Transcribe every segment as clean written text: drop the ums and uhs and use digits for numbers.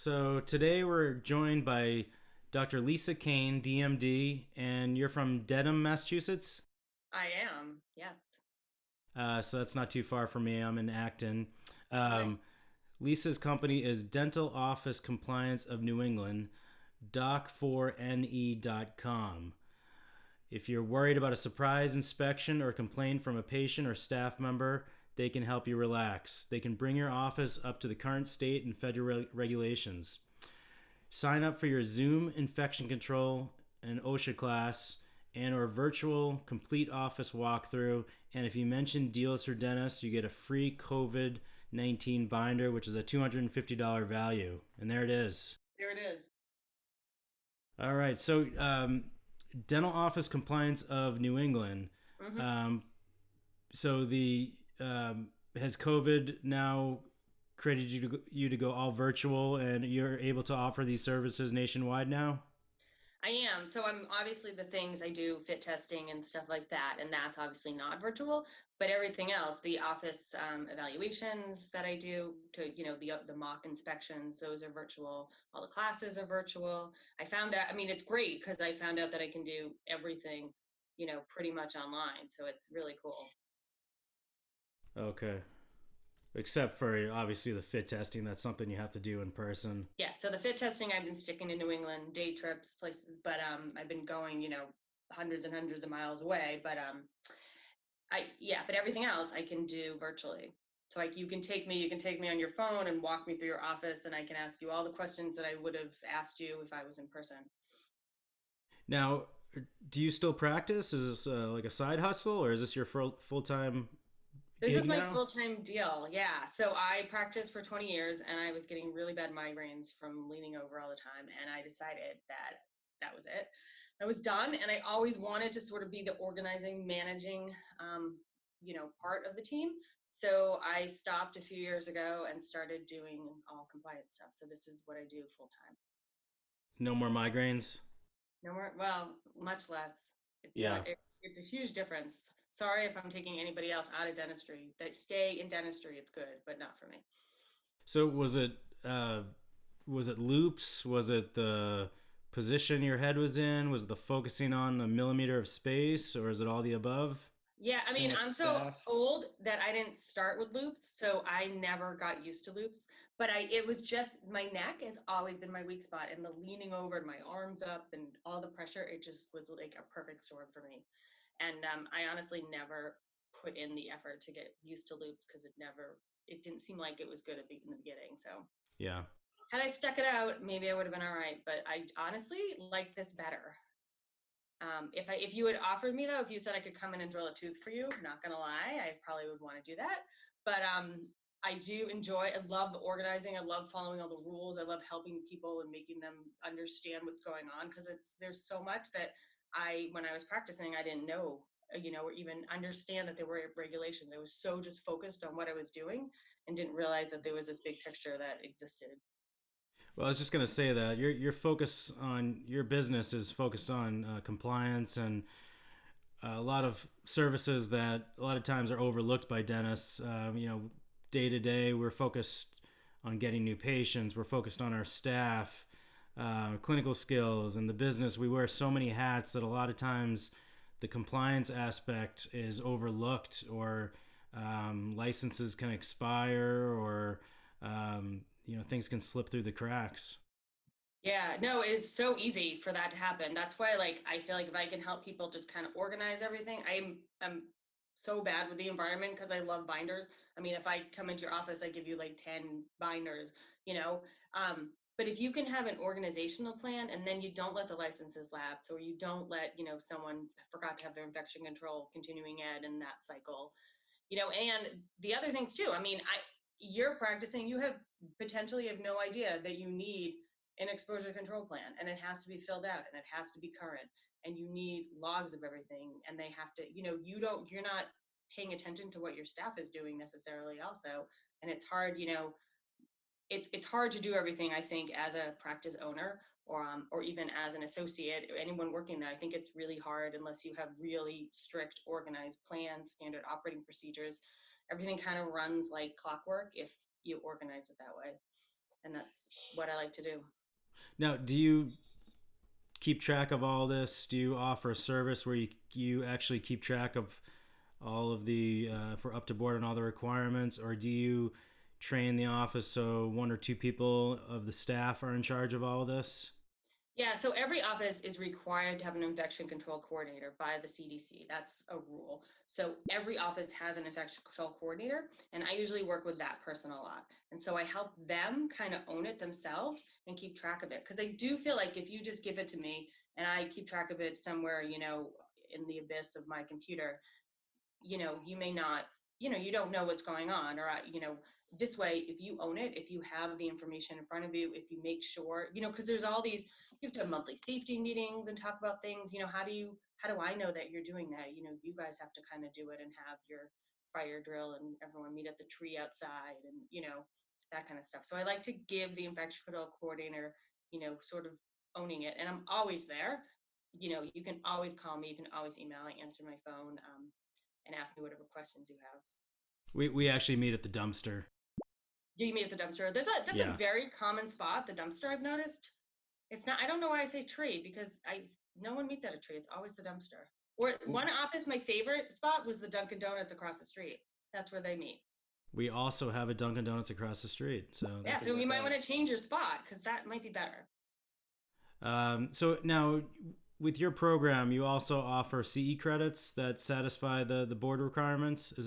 So today we're joined by Dr. Lisa Kane, DMD, and you're from Dedham, Massachusetts. I am, yes. So that's not too far from me. I'm in Acton. Oh, nice. Um, Lisa's company is Dental Office Compliance of New England, doc4ne.com. If you're worried about a surprise inspection or complaint from a patient or staff member, they can help you relax. They can bring your office up to the current state and federal regulations. Sign up for your Zoom infection control and OSHA class and or virtual complete office walkthrough. And if you mention Deals for Dentists, you get a free COVID-19 binder, which is a $250 value. And there it is. There it is. All right. So, Dental Office Compliance of New England. Mm-hmm. Um, so the has COVID now created you to go all virtual, and you're able to offer these services nationwide now? I am. So I'm obviously the things I do, fit testing and stuff like that, and that's obviously not virtual. But everything else, the office evaluations that I do, to the mock inspections, those are virtual. All the classes are virtual. I found out. I mean, it's great because I found out that I can do everything, pretty much online. So it's really cool. Okay. Except for obviously the fit testing, that's something you have to do in person. Yeah, so the fit testing, I've been sticking to New England, day trips, places, but I've been going, hundreds and hundreds of miles away. But but everything else I can do virtually. So like you can take me on your phone and walk me through your office, and I can ask you all the questions that I would have asked you if I was in person. Now, do you still practice? Is this like a side hustle, or is this your full time This is gig my now? full-time deal. Yeah. So I practiced for 20 years and I was getting really bad migraines from leaning over all the time. And I decided that that was it. I was done. And I always wanted to sort of be the organizing, managing, part of the team. So I stopped a few years ago and started doing all compliance stuff. So this is what I do full time. No more migraines? No more, well, much less. It's Yeah. it's a huge difference. Sorry if I'm taking anybody else out of dentistry. That stay in dentistry, it's good, but not for me. So uh was it loops? Was it the position your head was in? Was it the focusing on a millimeter of space, or is it all the above? Yeah, I mean, Dental I'm so staff. old that I didn't start with loops, so I never got used to loops. But it was just my neck has always been my weak spot, and the leaning over and my arms up and all the pressure, it just was like a perfect storm for me. And I honestly never put in the effort to get used to loops because it didn't seem like it was good in the beginning. So Yeah. had I stuck it out, maybe I would have been all right. But I honestly like this better. If you had offered me though, if you said I could come in and drill a tooth for you, not gonna lie, I probably would want to do that. But I do enjoy. I love organizing. I love following all the rules. I love helping people and making them understand what's going on because there's so much that when I was practicing I didn't know, or even understand that there were regulations. I was so just focused on what I was doing and didn't realize that there was this big picture that existed. Well, I was just going to say that your focus on your business is focused on compliance and a lot of services that a lot of times are overlooked by dentists. Day to day, we're focused on getting new patients. We're focused on our staff, clinical skills, and the business. We wear so many hats that a lot of times the compliance aspect is overlooked, or licenses can expire, or things can slip through the cracks. Yeah, no, it's so easy for that to happen. That's why, like, I feel like if I can help people just kind of organize everything, I'm so bad with the environment because I love binders. I mean, if I come into your office, I give you like 10 binders, you know. But if you can have an organizational plan and then you don't let the licenses lapse or you don't let, someone forgot to have their infection control continuing ed in that cycle, and the other things too. I mean, you're practicing, you have potentially have no idea that you need an exposure control plan and it has to be filled out and it has to be current and you need logs of everything and they have to, you're not paying attention to what your staff is doing necessarily also. And it's hard, it's hard to do everything, I think, as a practice owner or even as an associate or anyone working there. I think it's really hard unless you have really strict organized plans, standard operating procedures. Everything kind of runs like clockwork if you organize it that way. and that's what I like to do. Now, do you keep track of all this? Do you offer a service where you actually keep track of all of the for up to board on all the requirements, or do you train the office so one or two people of the staff are in charge of all of this? Yeah, so every office is required to have an infection control coordinator by the CDC. That's a rule. So every office has an infection control coordinator, and I usually work with that person a lot. And so I help them kind of own it themselves and keep track of it. Because I do feel like if you just give it to me and I keep track of it somewhere, in the abyss of my computer, you may not, you don't know what's going on, or this way, if you own it, if you have the information in front of you, if you make sure, because there's all these, you have to have monthly safety meetings and talk about things. How do I know that you're doing that? You guys have to kind of do it and have your fire drill and everyone meet at the tree outside, and that kind of stuff. So I like to give the infection control coordinator, sort of owning it, and I'm always there. You can always call me, you can always email, I answer my phone, and ask me whatever questions you have. We actually meet at the dumpster. You meet at the dumpster. That's a Yeah. very common spot, the dumpster, I've noticed. It's not, I don't know why I say tree, because I no one meets at a tree. It's always the dumpster. Or one office, my favorite spot was the Dunkin' Donuts across the street. That's where they meet. We also have a Dunkin' Donuts across the street, so that Yeah, could so you work might out. want to change your spot because that might be better. So now, with your program, you also offer CE credits that satisfy the board requirements. Is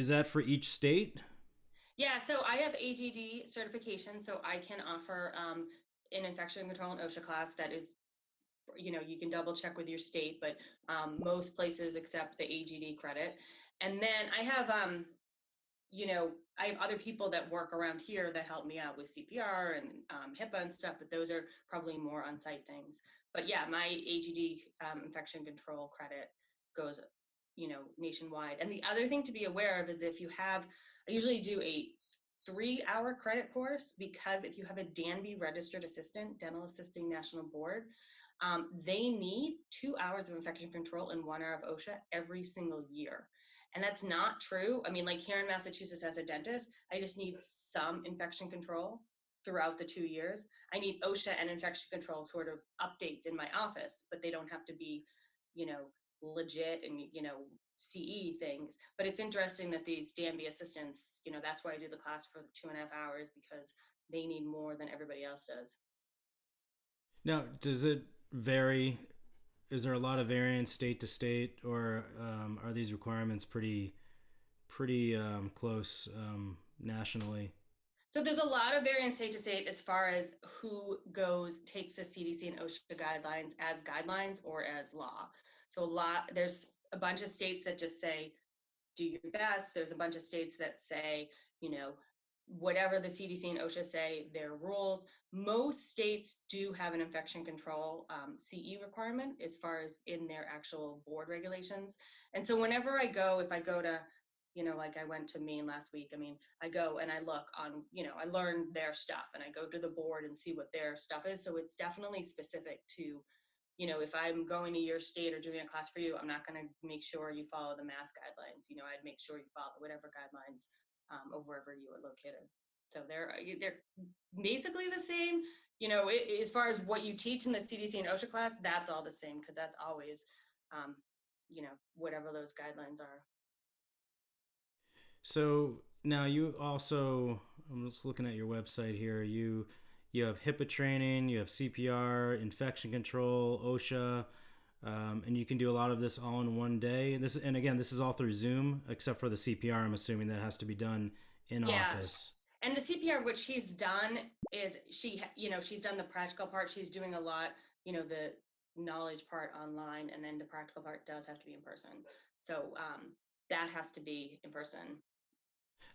that for each state? Yeah, so I have AGD certification, so I can offer an infection control and OSHA class that is, you can double check with your state, but most places accept the AGD credit. And then I have other people that work around here that help me out with CPR and HIPAA and stuff, but those are probably more on-site things. But yeah, my AGD infection control credit goes, nationwide. And the other thing to be aware of is I usually do a 3-hour credit course, because if you have a Danby registered assistant, dental assisting national board, they need 2 hours of infection control and 1 hour of OSHA every single year. And that's not true. I mean, like here in Massachusetts as a dentist, I just need some infection control throughout the 2 years. I need OSHA and infection control sort of updates in my office, but they don't have to be, you know, legit and, CE things. But it's interesting that these DMB assistants, that's why I do the class for the 2.5 hours, because they need more than everybody else does. Now, does it vary? Is there a lot of variance state to state, or are these requirements pretty close nationally? So there's a lot of variance state to state as far as who takes the CDC and OSHA guidelines as guidelines or as law. So there's a bunch of states that just say, do your best. There's a bunch of states that say, you know, whatever the CDC and OSHA say, their rules. Most states do have an infection control CE requirement as far as in their actual board regulations. And so whenever if I go to, like I went to Maine last week, I mean, I go and I look on, I learn their stuff and I go to the board and see what their stuff is. So it's definitely specific to, if I'm going to your state or doing a class for you, I'm not going to make sure you follow the mask guidelines. I'd make sure you follow whatever guidelines of wherever you are located. So they're basically the same. As far as what you teach in the CDC and OSHA class, that's all the same, because that's always, um, whatever those guidelines are. So now you also, I'm just looking at your website here. You have HIPAA training, you have CPR, infection control, OSHA, and you can do a lot of this all in one day. And again, this is all through Zoom, except for the CPR. I'm assuming that has to be done in Yeah. office. And the CPR, what she's done is she's done the practical part. She's doing a lot, the knowledge part online, and then the practical part does have to be in person. So that has to be in person.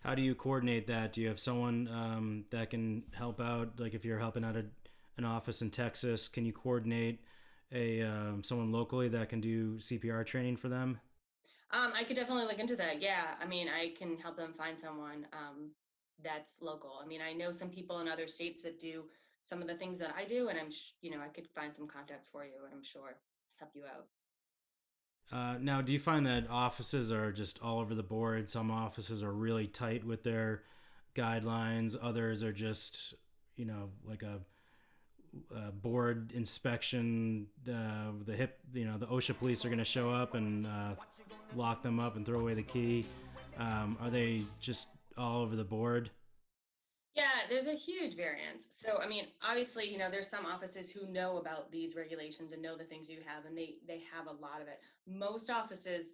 How do you coordinate that? Do you have someone that can help out? Like if you're helping out an office in Texas, can you coordinate a someone locally that can do CPR training for them? I could definitely look into that. Yeah, I mean, I can help them find someone that's local. I mean, I know some people in other states that do some of the things that I do, and I could find some contacts for you, and I'm sure help you out. Now, do you find that offices are just all over the board? Some offices are really tight with guidelines. Others are just, like a board inspection. The OSHA police are going to show up and lock them up and throw away the key. Are they just all over the board? Yeah, there's a huge variance. So, I mean, obviously, there's some offices who know about these regulations and know the things you have, and they have a lot of it. Most offices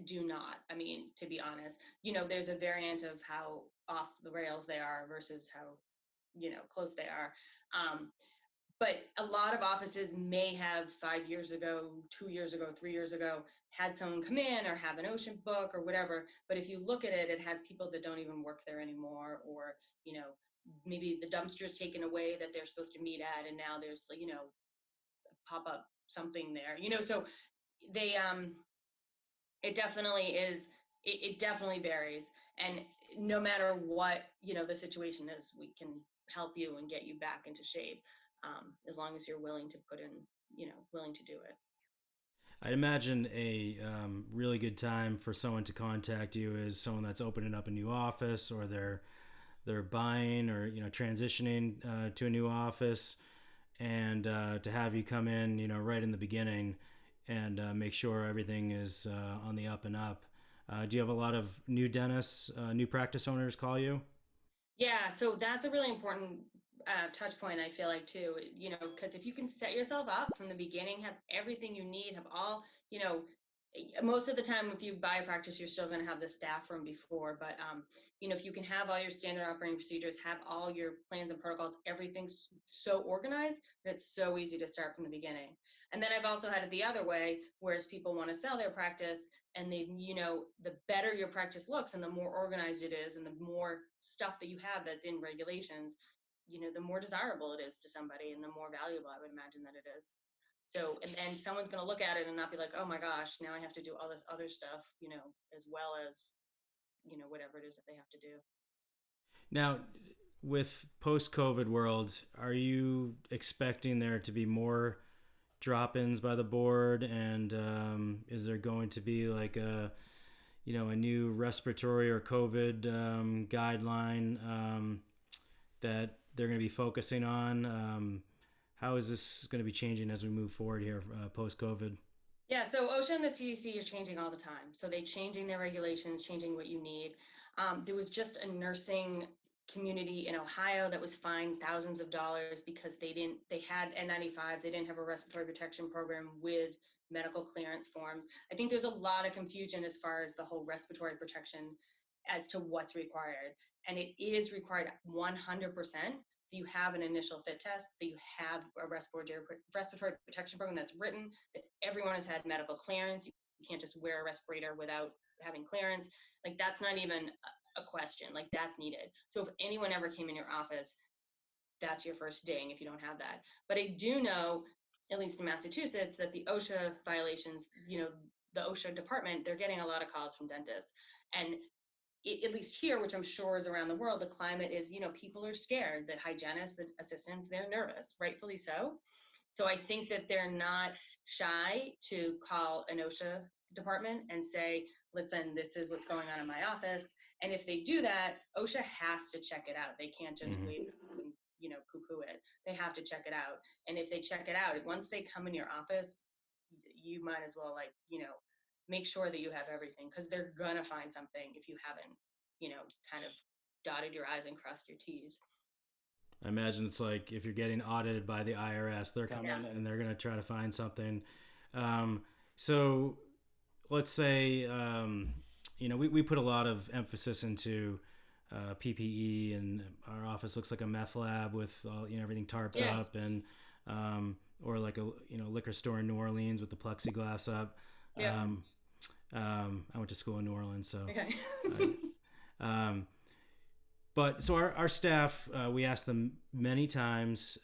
do not. I mean, to be honest, there's a variant of how off the rails they are versus how, close they are. Um, but a lot of offices may have 5 years ago, 2 years ago, 3 years ago, had someone come in or have an ocean book or whatever. But if you look at it, it has people that don't even work there anymore, or, you know, maybe the dumpster's taken away that they're supposed to meet at, and now there's, pop up something there, so they, it definitely is, it definitely varies. And no matter what, the situation is, we can help you and get you back into shape, as long as you're willing to put in, willing to do it. I'd imagine a really good time for someone to contact you is someone that's opening up a new office, or they're buying or transitioning to a new office, and to have you come in right in the beginning and make sure everything is on the up and up. Do you have a lot of new dentists, new practice owners call you? Yeah, so that's a really important touch point, I feel like, too, because if you can set yourself up from the beginning, have everything you need, have all, most of the time, if you buy a practice, you're still going to have the staff from before. But, if you can have all your standard operating procedures, have all your plans and protocols, everything's so organized that it's so easy to start from the beginning. And then I've also had it the other way, whereas people want to sell their practice, and they, the better your practice looks and the more organized it is and the more stuff that you have that's in regulations, the more desirable it is to somebody and the more valuable I would imagine that it is. So, and then someone's going to look at it and not be like, oh my gosh, now I have to do all this other stuff, as well as, whatever it is that they have to do. Now, with post-COVID world, are you expecting there to be more drop-ins by the board, and is there going to be like a new respiratory or COVID guideline that they're going to be focusing on? How is this going to be changing as we move forward here post-COVID? Yeah, so OSHA and the CDC is changing all the time. So they're changing their regulations, changing what you need. There was just a nursing community in Ohio that was fined thousands of dollars because they had N95s, they didn't have a respiratory protection program with medical clearance forms. I think there's a lot of confusion as far as the whole respiratory protection as to what's required. And it is required 100% that you have an initial fit test, that you have a respiratory protection program that's written, that everyone has had medical clearance. You can't just wear a respirator without having clearance. Like, that's not even a question. Like, that's needed. So if anyone ever came in your office, that's your first ding if you don't have that. But I do know, at least in Massachusetts, that the OSHA violations, the OSHA department, they're getting a lot of calls from dentists. And at least here, which I'm sure is around the world, the climate is, people are scared, the hygienists, the assistants, they're nervous, rightfully so. So I think that they're not shy to call an OSHA department and say, listen, this is what's going on in my office. And if they do that, OSHA has to check it out. They can't just wave it off and, poo-poo it. They have to check it out. And if they check it out, once they come in your office, you might as well, make sure that you have everything, because they're gonna find something if you haven't, kind of dotted your I's and crossed your T's. I imagine it's like if you're getting audited by the IRS, they're coming and they're going to try to find something. So let's say, we put a lot of emphasis into PPE, and our office looks like a meth lab with all, everything tarped up, and or like a liquor store in New Orleans with the plexiglass up. Yeah. I went to school in New Orleans, so. Okay. But so our staff, we ask them many times,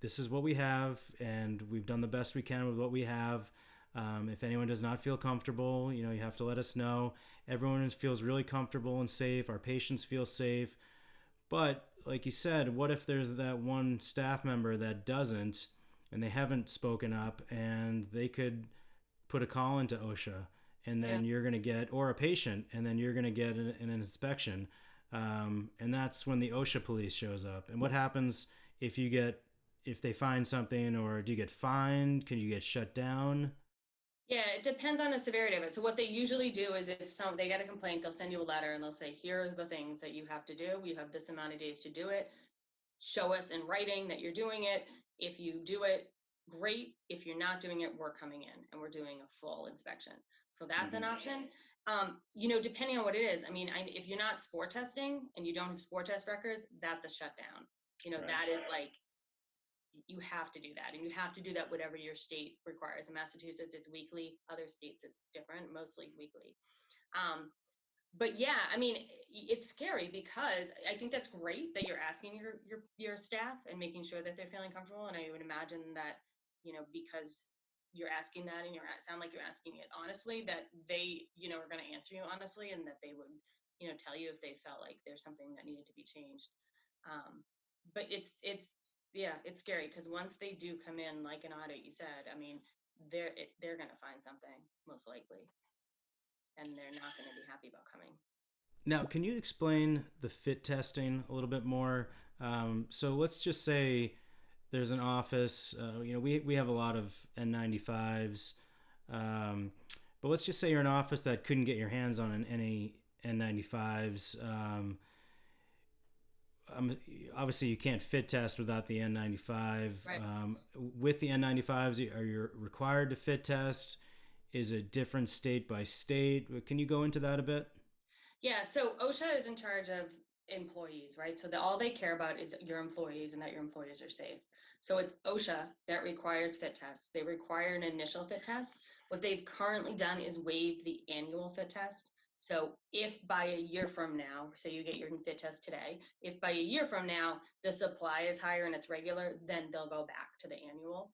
this is what we have, and we've done the best we can with what we have. If anyone does not feel comfortable, you have to let us know. Everyone feels really comfortable and safe. Our patients feel safe. But like you said, what if there's that one staff member that doesn't, and they haven't spoken up, and they could put a call into OSHA, and then you're going to get, or a patient, and then you're going to get an inspection. and that's when the OSHA police shows up. And what happens if you get if they find something, or do you get fined? Can you get shut down? Yeah, it depends on the severity of it. So what they usually do is if they get a complaint, they'll send you a letter and they'll say, here are the things that you have to do. You have this amount of days to do it. Show us in writing that you're doing it. If you do it, great. If you're not doing it, we're coming in and we're doing a full inspection. So that's an option. Depending on what it is. I mean, if you're not sport testing and you don't have sport test records, that's a shutdown. Right. That is like, you have to do that, and you have to do that whatever your state requires. In Massachusetts, it's weekly. Other states, it's different, mostly weekly. Um, but yeah, I mean, it's scary because I think that's great that you're asking your staff and making sure that they're feeling comfortable. And I would imagine that, because you're asking that and you sound like you're asking it honestly, that they, are going to answer you honestly, and that they would, tell you if they felt like there's something that needed to be changed. But yeah, it's scary because once they do come in, like an audit, you said, I mean, they're going to find something most likely, and they're not going to be happy about coming. Now, can you explain the fit testing a little bit more? So let's just say there's an office. We have a lot of N95s, but let's just say you're an office that couldn't get your hands on any N95s. Obviously, you can't fit test without the N95. Right. With the N95s, are you required to fit test? Is it different state by state? Can you go into that a bit? Yeah, so OSHA is in charge of employees, right? So all they care about is your employees and that your employees are safe. So it's OSHA that requires fit tests. They require an initial fit test. What they've currently done is waive the annual fit test. So if by a year from now, say you get your fit test today, if by a year from now the supply is higher and it's regular, then they'll go back to the annual.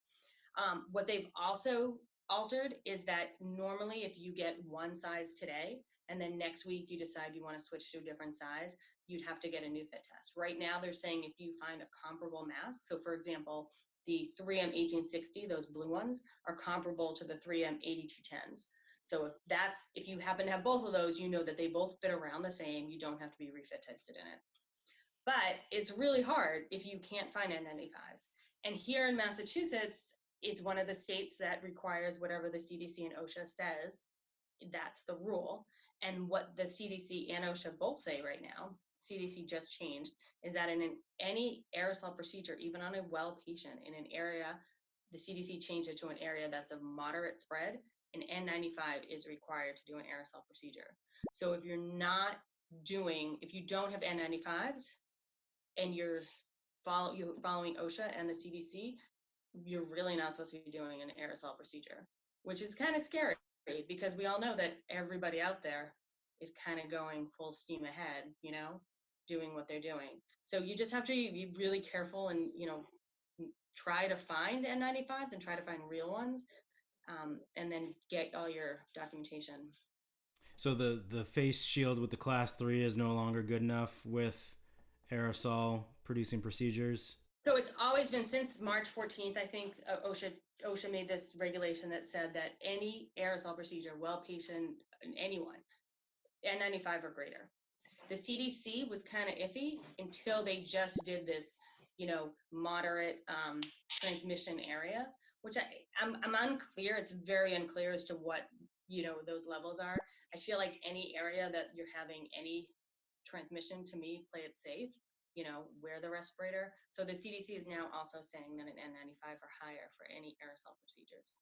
What they've also altered is that normally if you get one size today and then next week you decide you want to switch to a different size, you'd have to get a new fit test. Right now they're saying if you find a comparable mask, so for example, the 3M 1860, those blue ones, are comparable to the 3M 8210s. So if you happen to have both of those, you know that they both fit around the same. You don't have to be refit tested in it. But it's really hard if you can't find N95s. And here in Massachusetts, it's one of the states that requires whatever the CDC and OSHA says. That's the rule. And what the CDC and OSHA both say right now, CDC just changed, is that in any aerosol procedure, even on a well patient in an area, the CDC changed it to an area that's of moderate spread, an N95 is required to do an aerosol procedure. So if you don't have N95s, and you're following OSHA and the CDC, you're really not supposed to be doing an aerosol procedure, which is kind of scary because we all know that everybody out there is kind of going full steam ahead, doing what they're doing. So you just have to be really careful and, try to find N95s and try to find real ones, and then get all your documentation. So the face shield with the class 3 is no longer good enough with aerosol producing procedures. So it's always been since March 14th, I think OSHA made this regulation that said that any aerosol procedure, well patient, anyone, N95 or greater. The CDC was kind of iffy until they just did this, moderate transmission area, which I'm unclear. It's very unclear as to what, those levels are. I feel like any area that you're having any transmission, to me, play it safe, wear the respirator. So the CDC is now also saying that an N95 or higher for any aerosol procedures.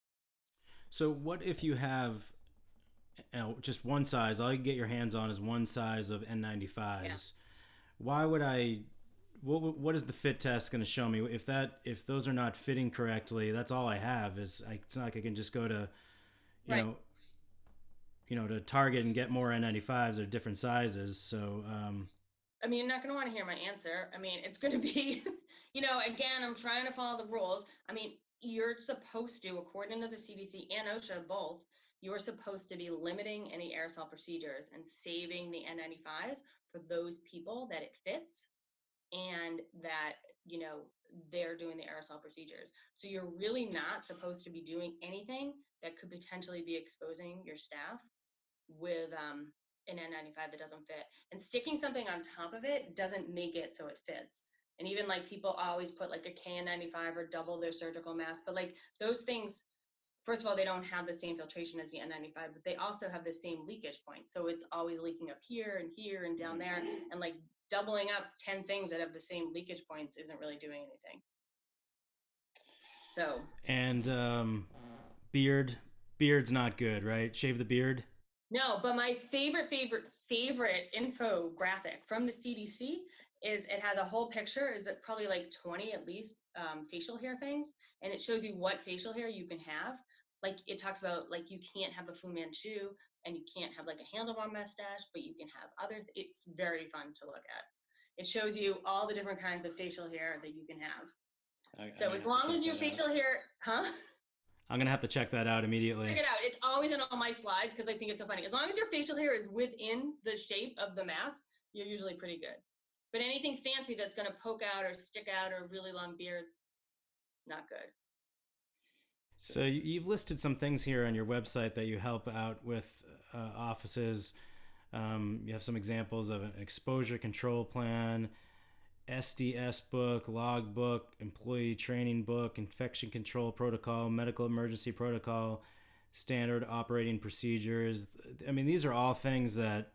So what if you have just one size? All you get your hands on is one size of N95s. Yeah. Why would I? What is the fit test going to show me? If those are not fitting correctly, that's all I have. It's not like I can just go to, you right. know, to Target and get more N95s or different sizes. So. I mean, you're not going to want to hear my answer. I mean, it's going to be, again, I'm trying to follow the rules. I mean, you're supposed to, according to the CDC and OSHA both, you're supposed to be limiting any aerosol procedures and saving the N95s for those people that it fits and that, they're doing the aerosol procedures. So you're really not supposed to be doing anything that could potentially be exposing your staff with an N95 that doesn't fit. And sticking something on top of it doesn't make it so it fits. And even like people always put like a KN95 or double their surgical mask, but like those things, first of all, they don't have the same filtration as the N95, but they also have the same leakage point. So it's always leaking up here and down there. And like doubling up 10 things that have the same leakage points isn't really doing anything. So. And beard's not good, right? Shave the beard. No, but my favorite infographic from the CDC is it has a whole picture, is it probably like 20 at least facial hair things, and it shows you what facial hair you can have. Like it talks about like you can't have a Fu Manchu and you can't have like a handlebar mustache, but you can have other. It's very fun to look at. It shows you all the different kinds of facial hair that you can have. So as long as your facial hair, huh? I'm gonna have to check that out immediately. Check it out. It's always in all my slides because I think it's so funny. As long as your facial hair is within the shape of the mask, you're usually pretty good. But anything fancy that's going to poke out or stick out or really long beards, not good. So you've listed some things here on your website that you help out with offices. You have some examples of an exposure control plan, SDS book, log book, employee training book, infection control protocol, medical emergency protocol, standard operating procedures. I mean, these are all things that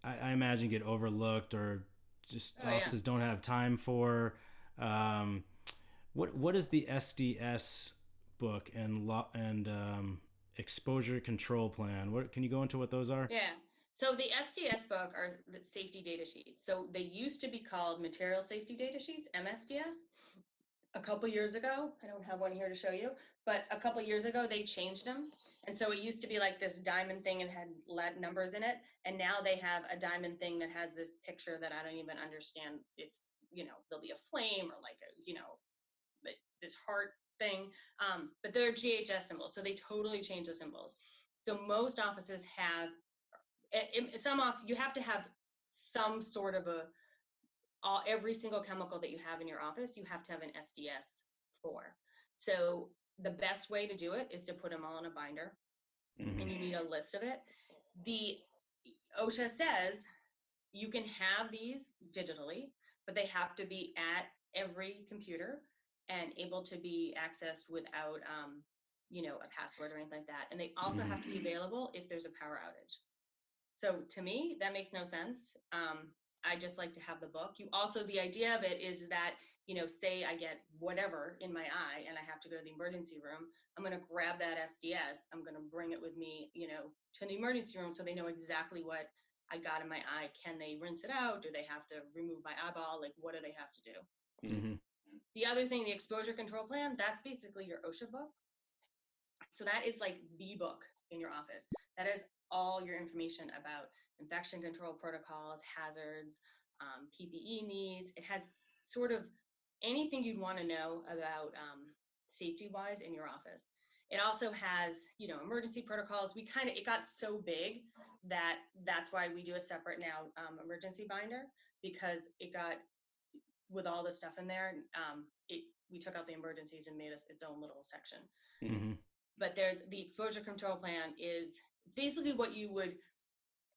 I imagine get overlooked or just offices don't have time for. What is the SDS book and exposure control plan? What can you go into what those are? Yeah. So the SDS book are the safety data sheets. So they used to be called material safety data sheets, MSDS. A couple years ago, I don't have one here to show you, but a couple years ago they changed them. And so it used to be like this diamond thing and had lead numbers in it. And now they have a diamond thing that has this picture that I don't even understand. It's, there'll be a flame or like this heart thing. But they're GHS symbols. So they totally change the symbols. So most offices have, you have to have some sort of every single chemical that you have in your office, you have to have an SDS for. So the best way to do it is to put them all in a binder, and you need a list of it. The OSHA says you can have these digitally, but they have to be at every computer and able to be accessed without, a password or anything like that. And they also have to be available if there's a power outage. So to me, that makes no sense. I just like to have the book. The idea of it is that, say I get whatever in my eye and I have to go to the emergency room, I'm going to grab that SDS. I'm going to bring it with me, to the emergency room so they know exactly what I got in my eye. Can they rinse it out? Do they have to remove my eyeball? Like, what do they have to do? Mm-hmm. The other thing, the exposure control plan, that's basically your OSHA book. So that is like the book in your office. That is all your information about infection control protocols, hazards, PPE needs. It has sort of anything you'd want to know about safety-wise in your office. It also has, emergency protocols. It got so big that that's why we do a separate now emergency binder, because it got, with all the stuff in there, we took out the emergencies and made its own little section. Mm-hmm. But there's the exposure control plan it's basically what you would,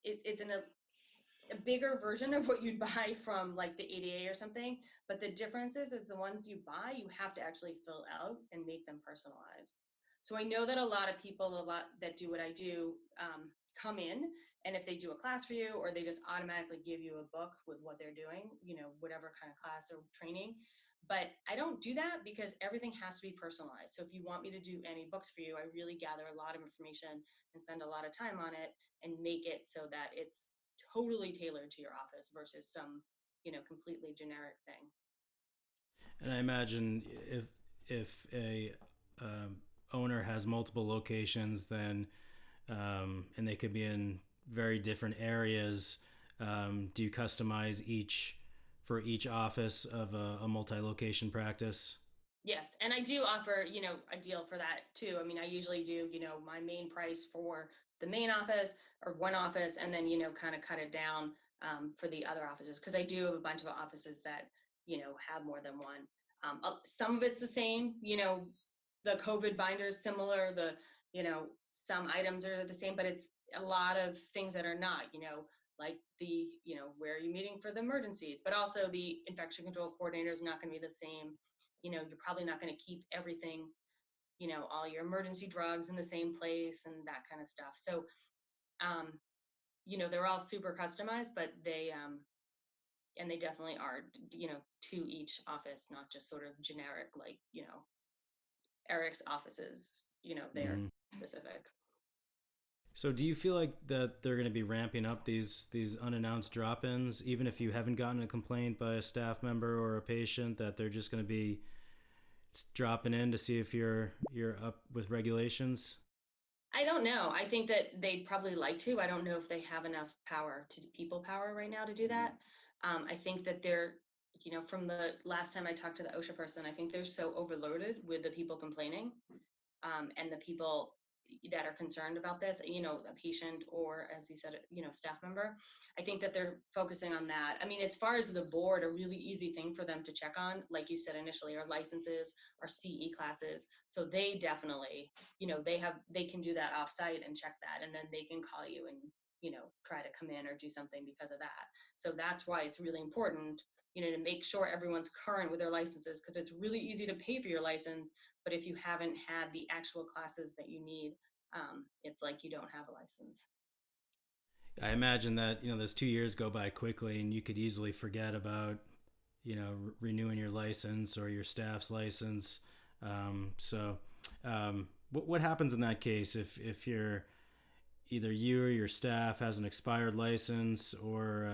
it's in a bigger version of what you'd buy from like the ADA or something. But the difference is the ones you buy, you have to actually fill out and make them personalized. So I know that a lot of people, that do what I do, come in, and if they do a class for you, or they just automatically give you a book with what they're doing, whatever kind of class or training. But I don't do that because everything has to be personalized. So if you want me to do any books for you, I really gather a lot of information and spend a lot of time on it and make it so that it's totally tailored to your office versus some, completely generic thing. And I imagine if a owner has multiple locations, then and they could be in very different areas, do you customize for each office of a multi-location practice? Yes, and I do offer, a deal for that too. I mean, I usually do, my main price for the main office or one office, and then, kind of cut it down for the other offices, because I do have a bunch of offices that, have more than one. Some of it's the same, the COVID binder is similar, some items are the same, but a lot of things that are not, like the, where are you meeting for the emergencies, but also the infection control coordinator is not going to be the same. You're probably not going to keep everything, all your emergency drugs in the same place and that kind of stuff. So, um, they're all super customized, but and they definitely are, to each office, not just sort of generic, like, Eric's offices, they're Hmm. specific. So do you feel like that they're going to be ramping up these unannounced drop-ins, even if you haven't gotten a complaint by a staff member or a patient, that they're just going to be dropping in to see if you're up with regulations? I don't know. I think that they'd probably like to. I don't know if they have enough power to people power right now to do that. I think that they're, from the last time I talked to the OSHA person, I think they're so overloaded with the people complaining, and the people that are concerned about this, a patient or, as you said, staff member. I think that they're focusing on that. I mean, as far as the board, a really easy thing for them to check on, like you said initially, are licenses, are CE classes. So they definitely, they can do that offsite and check that, and then they can call you and, try to come in or do something because of that. So that's why it's really important, to make sure everyone's current with their licenses, because it's really easy to pay for your license, but if you haven't had the actual classes that you need, it's like you don't have a license. I imagine that those 2 years go by quickly, and you could easily forget about renewing your license or your staff's license. What happens in that case if you're either you or your staff has an expired license, or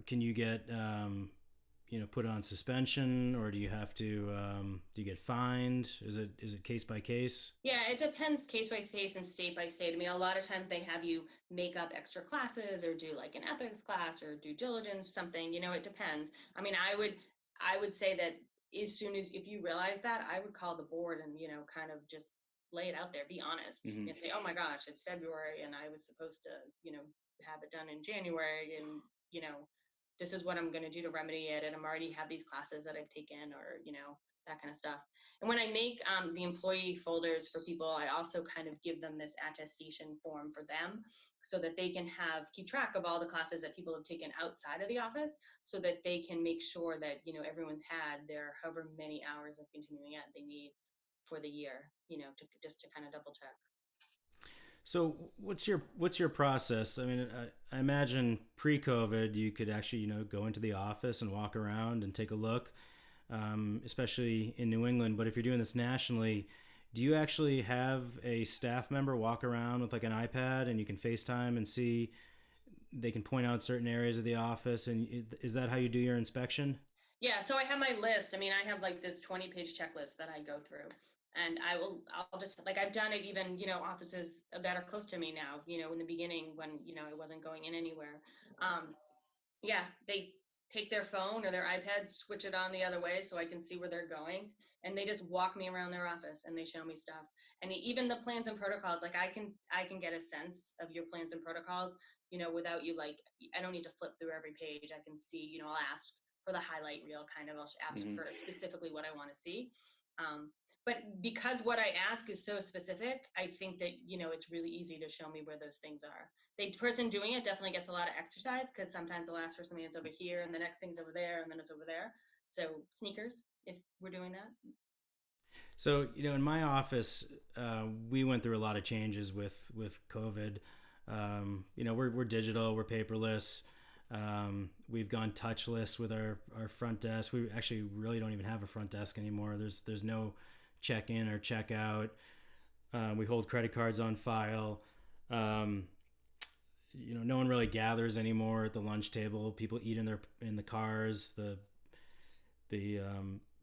can you get put on suspension, or do you have to do you get fined? Is it case by case? Yeah, it depends case by case and state by state. I mean, a lot of times they have you make up extra classes or do like an ethics class or due diligence, something, it depends. I mean, I would say that as soon as, if you realize that, I would call the board and, kind of just lay it out there, be honest. Hmm. Say, oh my gosh, it's February and I was supposed to, have it done in January, and, this is what I'm going to do to remedy it. And I'm already have these classes that I've taken, or, that kind of stuff. And when I make the employee folders for people, I also kind of give them this attestation form for them, so that they can keep track of all the classes that people have taken outside of the office, so that they can make sure that, everyone's had their however many hours of continuing ed they need for the year, just to kind of double check. So what's your process? I mean, I imagine pre-COVID you could actually go into the office and walk around and take a look, especially in New England. But if you're doing this nationally, do you actually have a staff member walk around with like an iPad, and you can FaceTime and see? They can point out certain areas of the office, and is that how you do your inspection? Yeah, so I have my list. I mean, I have like this 20-page checklist that I go through. And I'll just, like, I've done it even, offices that are close to me now, in the beginning when, I wasn't going in anywhere. Um, yeah, they take their phone or their iPad, switch it on the other way so I can see where they're going, and they just walk me around their office and they show me stuff. And even the plans and protocols, like I can get a sense of your plans and protocols, without you, like, I don't need to flip through every page. I can see, I'll ask for the highlight reel, kind of. I'll ask Hmm. for specifically what I want to see. Um, but because what I ask is so specific, I think that, it's really easy to show me where those things are. The person doing it definitely gets a lot of exercise, because sometimes they'll ask for something that's over here and the next thing's over there and then it's over there. So sneakers, if we're doing that. So in my office, we went through a lot of changes with COVID. We're digital, we're paperless. We've gone touchless with our front desk. We actually really don't even have a front desk anymore. There's no check in or check out. We hold credit cards on file. Um, no one really gathers anymore at the lunch table. People eat in the cars. The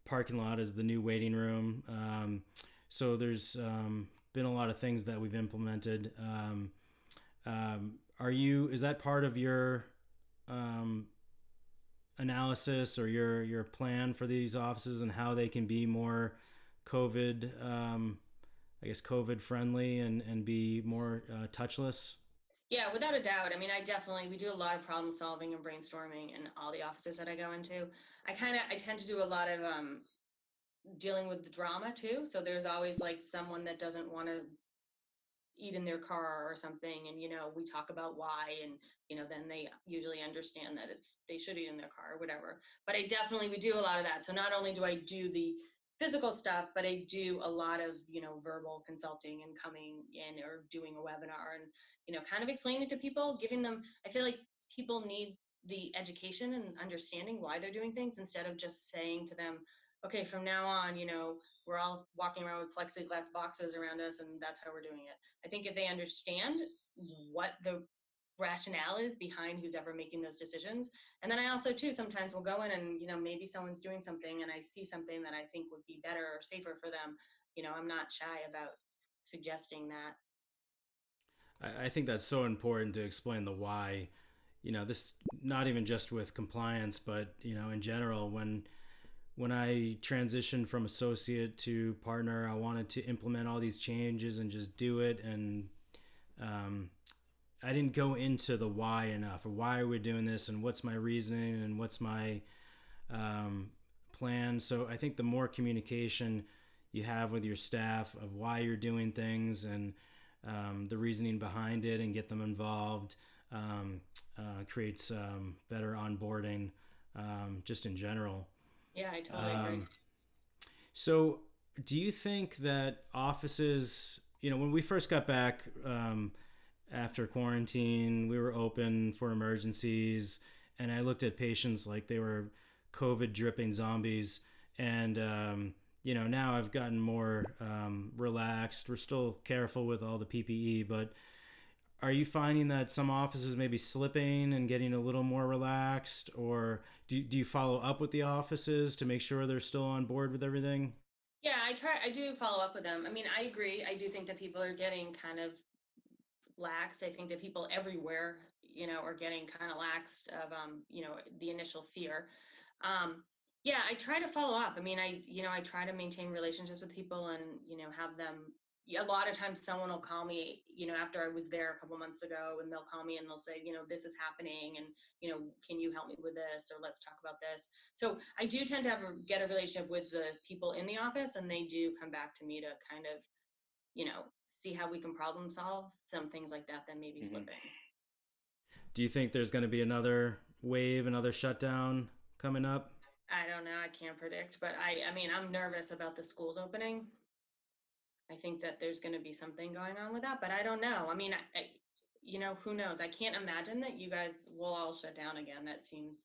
parking lot is the new waiting room. So there's been a lot of things that we've implemented. Is that part of your um, analysis or your plan for these offices and how they can be more COVID, I guess, COVID friendly, and be more touchless? Yeah, without a doubt. I mean, we do a lot of problem solving and brainstorming in all the offices that I go into. I tend to do a lot of dealing with the drama too. So there's always like someone that doesn't want to eat in their car or something, and we talk about why, and then they usually understand that they should eat in their car or whatever. But I definitely we do a lot of that. So not only do I do the physical stuff, but I do a lot of verbal consulting and coming in or doing a webinar and kind of explaining to people, giving them. I feel like people need the education and understanding why they're doing things instead of just saying to them, okay, from now on, we're all walking around with plexiglass boxes around us and that's how we're doing it. I think if they understand what the rationale is behind who's ever making those decisions. And then I also too sometimes will go in and maybe someone's doing something and I see something that I think would be better or safer for them. I'm not shy about suggesting that. I think that's so important to explain the why. This not even just with compliance, but in general. When I transitioned from associate to partner, I wanted to implement all these changes and just do it, and um, I didn't go into the why enough, or why are we doing this, and what's my reasoning, and what's my um, plan. So I think the more communication you have with your staff of why you're doing things and the reasoning behind it, and get them involved, um, creates better onboarding, just in general. Yeah, I totally agree. Um, so, do you think that offices, when we first got back after quarantine, we were open for emergencies, and I looked at patients like they were COVID dripping zombies. And, now I've gotten more relaxed. We're still careful with all the PPE, but are you finding that some offices may be slipping and getting a little more relaxed, or do you follow up with the offices to make sure they're still on board with everything? Yeah, I do follow up with them. I mean, I agree. I do think that people are getting kind of laxed. I think that people everywhere, are getting kind of laxed of, the initial fear. Um, yeah, I try to follow up. I mean, I try to maintain relationships with people and, have them. A lot of times someone will call me, after I was there a couple months ago, and they'll call me and they'll say, this is happening, and, can you help me with this, or let's talk about this. So I do tend to get a relationship with the people in the office, and they do come back to me to kind of see how we can problem solve some things like that may be Mm-hmm. slipping. Do you think there's going to be another wave, another shutdown coming up? I don't know. I can't predict, but I mean, I'm nervous about the schools opening. I think that there's going to be something going on with that, but I don't know. I mean, who knows? I can't imagine that you guys will all shut down again. That seems,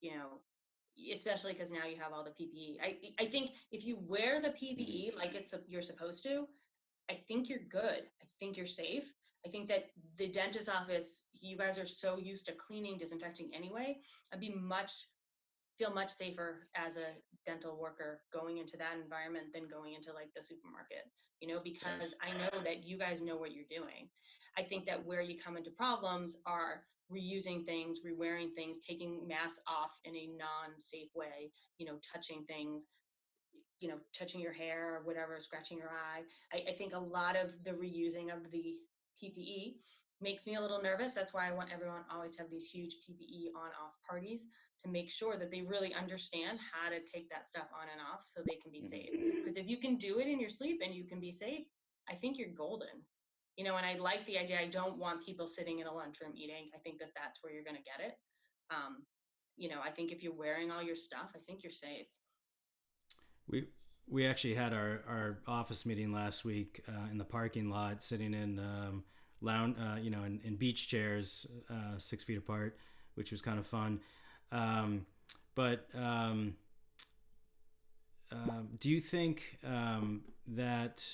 you know, especially because now you have all the PPE. I think if you wear the Mm-hmm. PPE like you're supposed to, I think you're good. I think you're safe. I think that the dentist office, you guys are so used to cleaning, disinfecting anyway. I'd be feel much safer as a dental worker going into that environment than going into like the supermarket, Right. because I know that you guys know what you're doing. I think that where you come into problems are reusing things, rewearing things, taking masks off in a non-safe way, touching things, touching your hair or whatever, scratching your eye. I think a lot of the reusing of the PPE makes me a little nervous. That's why I want everyone always to have these huge PPE on off parties to make sure that they really understand how to take that stuff on and off so they can be safe. Mm-hmm. Because if you can do it in your sleep and you can be safe, I think you're golden. And I like the idea. I don't want people sitting in a lunchroom eating. I think that that's where you're going to get it. Um, I think if you're wearing all your stuff, I think you're safe. We we actually had our office meeting last week in the parking lot, sitting in lounge, in beach chairs, 6 feet apart, which was kind of fun. Um, but do you think that?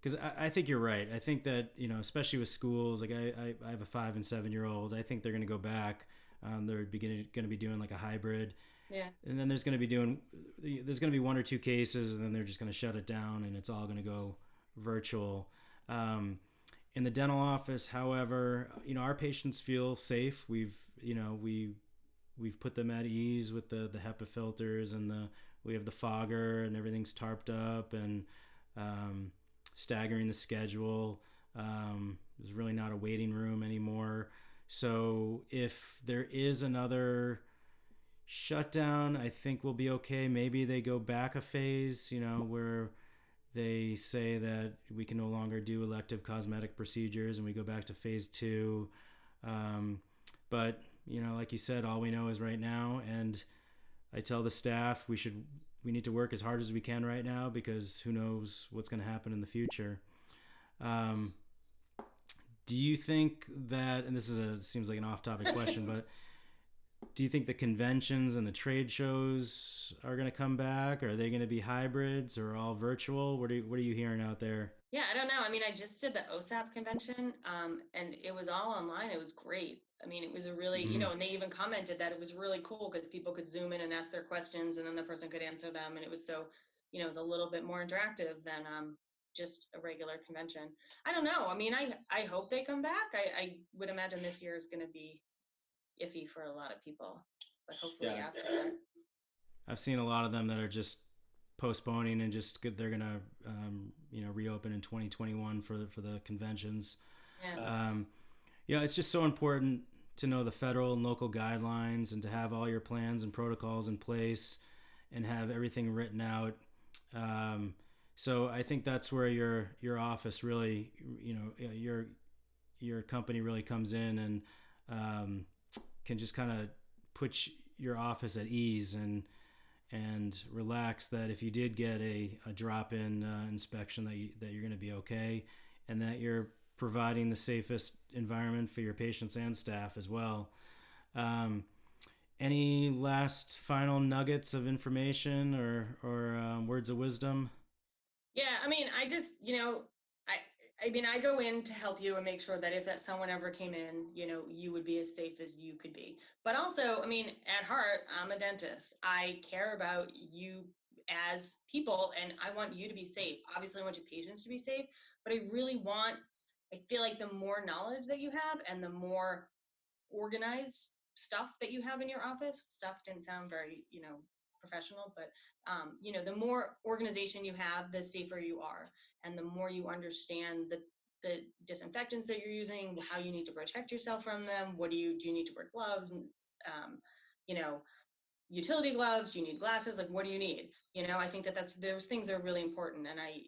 Because I think you're right. I think that especially with schools, like I have a 5 and 7 year old. I think they're going to go back. They're going to be doing like a hybrid, Yeah. and then there's going to be one or two cases, and then they're just going to shut it down, and it's all going to go virtual. Um, in the dental office, however, our patients feel safe. We've put them at ease with the HEPA filters, and we have the fogger, and everything's tarped up, and staggering the schedule. There's really not a waiting room anymore. So if there is another shutdown, I think we'll be okay. Maybe they go back a phase, where They say that we can no longer do elective cosmetic procedures and we go back to phase two. Um, but, like you said, all we know is right now. And I tell the staff we need to work as hard as we can right now because who knows what's going to happen in the future. Um, do you think that, and seems like an off-topic question, but do you think the conventions and the trade shows are going to come back? Are they going to be hybrids or all virtual? What are you hearing out there? Yeah, I don't know. I mean, I just did the OSAP convention, and it was all online. It was great. I mean, it was a really, Mm-hmm. and they even commented that it was really cool because people could zoom in and ask their questions, and then the person could answer them, and it was so, it was a little bit more interactive than just a regular convention. I don't know. I mean, I hope they come back. I would imagine this year is going to be iffy for a lot of people, but hopefully Yeah, after that. I've seen a lot of them that are just postponing and they're gonna reopen in 2021 for the conventions. Yeah. It's just so important to know the federal and local guidelines and to have all your plans and protocols in place and have everything written out. So I think that's where your office really, your company really comes in and can just kind of put your office at ease and relax that if you did get a drop-in inspection that you're going to be okay and that you're providing the safest environment for your patients and staff as well. Any last final nuggets of information or words of wisdom? Yeah, I mean, I just, I mean, I go in to help you and make sure that if that someone ever came in, you would be as safe as you could be. But also, I mean, at heart, I'm a dentist. I care about you as people and I want you to be safe. Obviously, I want your patients to be safe, but I feel like the more knowledge that you have and the more organized stuff that you have in your office, stuff didn't sound very, professional, but the more organization you have, the safer you are, and the more you understand the disinfectants that you're using, how you need to protect yourself from them. What do you need to wear gloves and you know utility gloves? Do you need glasses? Like, what do you need? I think those things are really important, and I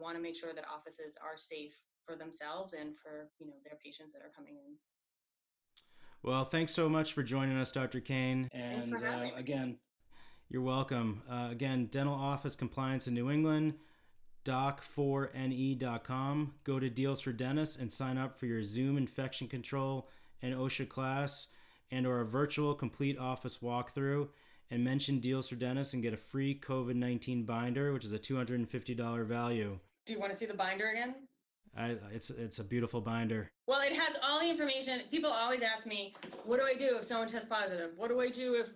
want to make sure that offices are safe for themselves and for their patients that are coming in. Well, thanks so much for joining us, Dr. Kane. Thanks for And having me. again, you're welcome. Again, Dental Office Compliance in New England, doc4ne.com. Go to Deals for Dentists and sign up for your Zoom infection control and OSHA class and or a virtual complete office walkthrough, and mention Deals for Dentists and get a free COVID-19 binder, which is a $250 value. Do you want to see the binder again? It's a beautiful binder. Well, it has all the information. People always ask me, what do I do if someone tests positive? What do I do if, a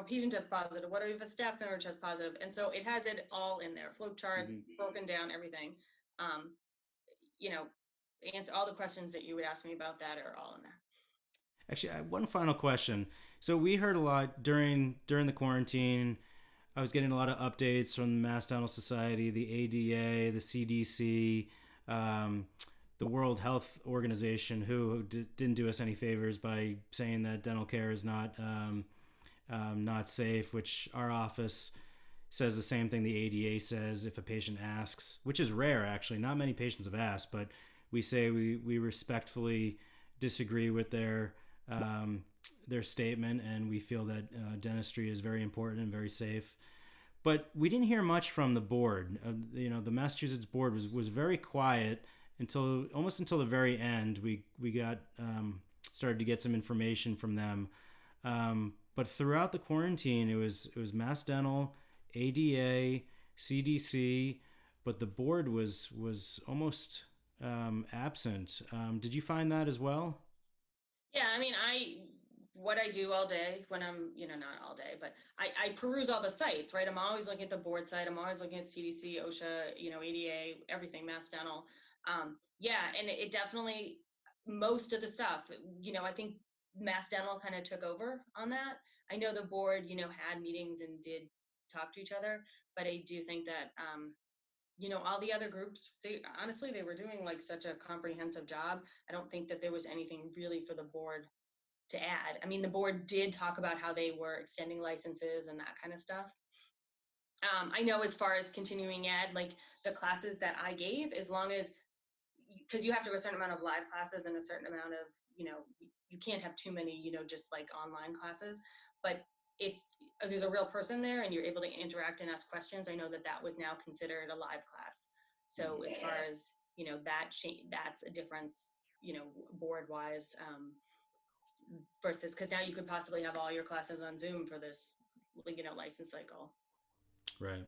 patient tests positive? What do I do if a staff member tests positive? And so it has it all in there, flow charts, broken down, everything. Um, you know, Answer all the questions that you would ask me about that are all in there. Actually, I have one final question. So we heard a lot during the quarantine. I was getting a lot of updates from the Mass Dental Society, the ADA, the CDC, the World Health Organization, who didn't do us any favors by saying that dental care is not safe, which our office says the same thing the ADA says if a patient asks, which is rare actually. Not many patients have asked, but we say we respectfully disagree with their statement, and we feel that dentistry is very important and very safe. But we didn't hear much from the board. The Massachusetts board was very quiet almost until the very end. We got started to get some information from them. But throughout the quarantine, it was Mass Dental, ADA, CDC, but the board was almost absent. Did you find that as well? Yeah, I mean, what I do all day when I'm, not all day, but I peruse all the sites, right? I'm always looking at the board site. I'm always looking at CDC, OSHA, ADA, everything, Mass Dental. Yeah, and it definitely, most of the stuff, I think Mass Dental kind of took over on that. I know the board, had meetings and did talk to each other, but I do think that, all the other groups, they were doing like such a comprehensive job. I don't think that there was anything really for the board to add. I mean, the board did talk about how they were extending licenses and that kind of stuff. I know as far as continuing ed, like the classes that I gave, as long as, because you have to have a certain amount of live classes and a certain amount of, you can't have too many, just like online classes. But if there's a real person there and you're able to interact and ask questions, I know that that was now considered a live class. So as far as, that's a difference, board wise, versus, because now you could possibly have all your classes on Zoom for this, license cycle. Right.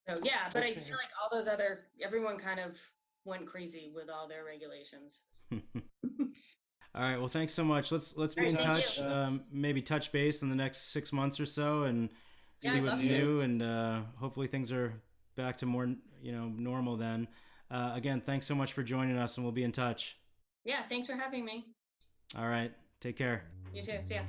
So yeah, but I Okay. feel like all those everyone kind of went crazy with all their regulations. All right. Well, thanks so much. Let's be All in right, thank touch. you. Maybe touch base in the next 6 months or so, and Yeah, see I'd what's love to. new. And hopefully things are back to more normal then. Again, thanks so much for joining us, and we'll be in touch. Yeah, thanks for having me. All right. Take care. You too. See ya.